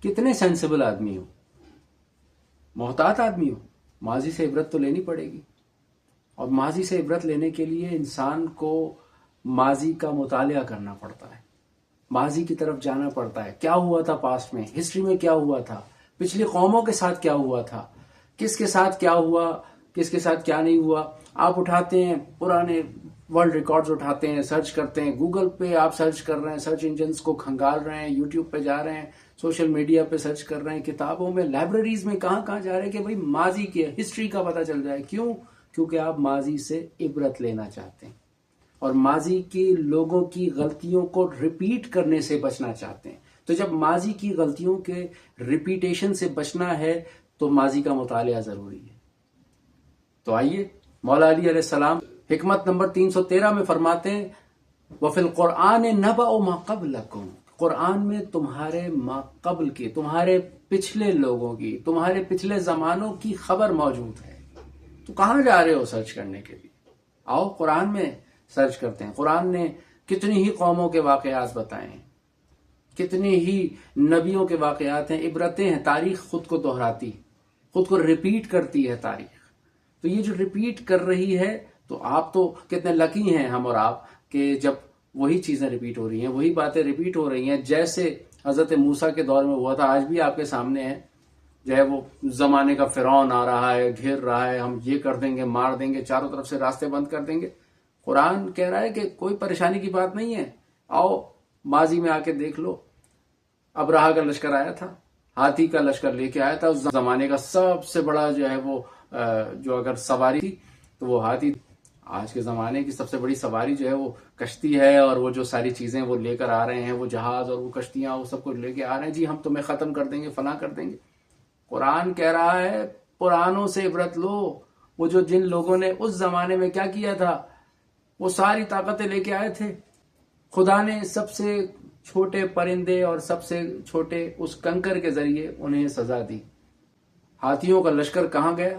کتنے سینسیبل آدمی ہو، محتاط آدمی ہو، ماضی سے عبرت تو لینی پڑے گی. اور ماضی سے عبرت لینے کے لیے انسان کو ماضی کا مطالعہ کرنا پڑتا ہے، ماضی کی طرف جانا پڑتا ہے. کیا ہوا تھا پاسٹ میں، ہسٹری میں کیا ہوا تھا، پچھلی قوموں کے ساتھ کیا ہوا تھا، کس کے ساتھ کیا ہوا، کس کے ساتھ کیا نہیں ہوا. آپ اٹھاتے ہیں پرانے ورلڈ ریکارڈز اٹھاتے ہیں، سرچ کرتے ہیں، گوگل پہ آپ سرچ کر رہے ہیں، سرچ انجنز کو کھنگال رہے ہیں، یوٹیوب پہ جا رہے ہیں، سوشل میڈیا پہ سرچ کر رہے ہیں، کتابوں میں، لائبریریز میں، کہاں کہاں جا رہے ہیں کہ بھئی ماضی کی ہسٹری کا پتہ چل جائے. کیوں؟ کیونکہ آپ ماضی سے عبرت لینا چاہتے ہیں اور ماضی کے لوگوں کی غلطیوں کو ریپیٹ کرنے سے بچنا چاہتے ہیں. تو جب ماضی کی غلطیوں کے ریپیٹیشن سے بچنا ہے تو ماضی کا مطالعہ ضروری ہے. تو آئیے، مولا علی علیہ السلام حکمت نمبر 313 میں فرماتے ہیں وَفِي الْقُرْآنِ نَبَأُ مَا قَبْلَكُمْ، قرآن میں تمہارے ما قبل کی، تمہارے پچھلے لوگوں کی، تمہارے پچھلے زمانوں کی خبر موجود ہے. تو کہاں جا رہے ہو سرچ کرنے کے لیے؟ آؤ قرآن میں سرچ کرتے ہیں. قرآن نے کتنی ہی قوموں کے واقعات بتائے ہیں، کتنی ہی نبیوں کے واقعات ہیں، عبرتیں ہیں. تاریخ خود کو دہراتی، خود کو ریپیٹ کرتی ہے تاریخ. تو یہ جو ریپیٹ کر رہی ہے، تو آپ تو کتنے لکی ہیں ہم اور آپ کہ جب وہی چیزیں ریپیٹ ہو رہی ہیں، وہی باتیں ریپیٹ ہو رہی ہیں جیسے حضرت موسیٰ کے دور میں ہوا تھا. آج بھی آپ کے سامنے ہے، جو ہے وہ زمانے کا فرعون آ رہا ہے، گھیر رہا ہے، ہم یہ کر دیں گے، مار دیں گے، چاروں طرف سے راستے بند کر دیں گے. قرآن کہہ رہا ہے کہ کوئی پریشانی کی بات نہیں ہے، آؤ ماضی میں آ کے دیکھ لو. ابرہا کا لشکر آیا تھا، ہاتھی کا لشکر لے کے آیا تھا. اس زمانے کا سب سے بڑا جو ہے وہ جو اگر سواری تھی تو وہ ہاتھی. آج کے زمانے کی سب سے بڑی سواری جو ہے وہ کشتی ہے، اور وہ جو ساری چیزیں وہ لے کر آ رہے ہیں، وہ جہاز اور وہ کشتیاں، وہ سب کو لے کے آ رہے ہیں. جی ہم تمہیں ختم کر دیں گے، فلاں کر دیں گے. قرآن کہہ رہا ہے پرانوں سے عبرت لو. وہ جو جن لوگوں نے اس زمانے میں کیا کیا تھا، وہ ساری طاقتیں لے کے آئے تھے. خدا نے سب سے چھوٹے پرندے اور سب سے چھوٹے اس کنکر کے ذریعے انہیں سزا دی. ہاتھیوں کا لشکر کہاں گیا؟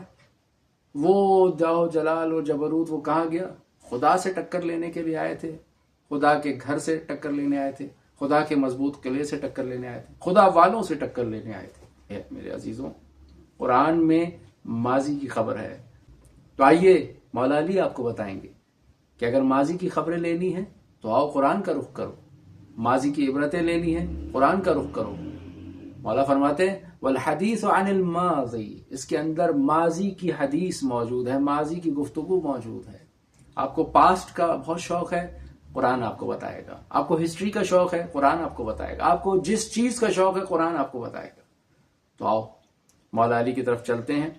وہ جاؤ جلال و جبروت وہ کہاں گیا؟ خدا سے ٹکر لینے کے لیے آئے تھے، خدا کے گھر سے ٹکر لینے آئے تھے، خدا کے مضبوط قلعے سے ٹکر لینے آئے تھے، خدا والوں سے ٹکر لینے آئے تھے. میرے عزیزوں، قرآن میں ماضی کی خبر ہے. تو آئیے مولا علی آپ کو بتائیں گے کہ اگر ماضی کی خبریں لینی ہیں تو آؤ قرآن کا رخ کرو. ماضی کی عبرتیں لینی ہیں، قرآن کا رخ کرو. مولا فرماتے ہیں والحدیث عن الماضی، اس کے اندر ماضی کی حدیث موجود ہے، ماضی کی گفتگو موجود ہے. آپ کو پاسٹ کا بہت شوق ہے، قرآن آپ کو بتائے گا. آپ کو ہسٹری کا شوق ہے، قرآن آپ کو بتائے گا. آپ کو جس چیز کا شوق ہے، قرآن آپ کو بتائے گا. تو آؤ مولا علی کی طرف چلتے ہیں.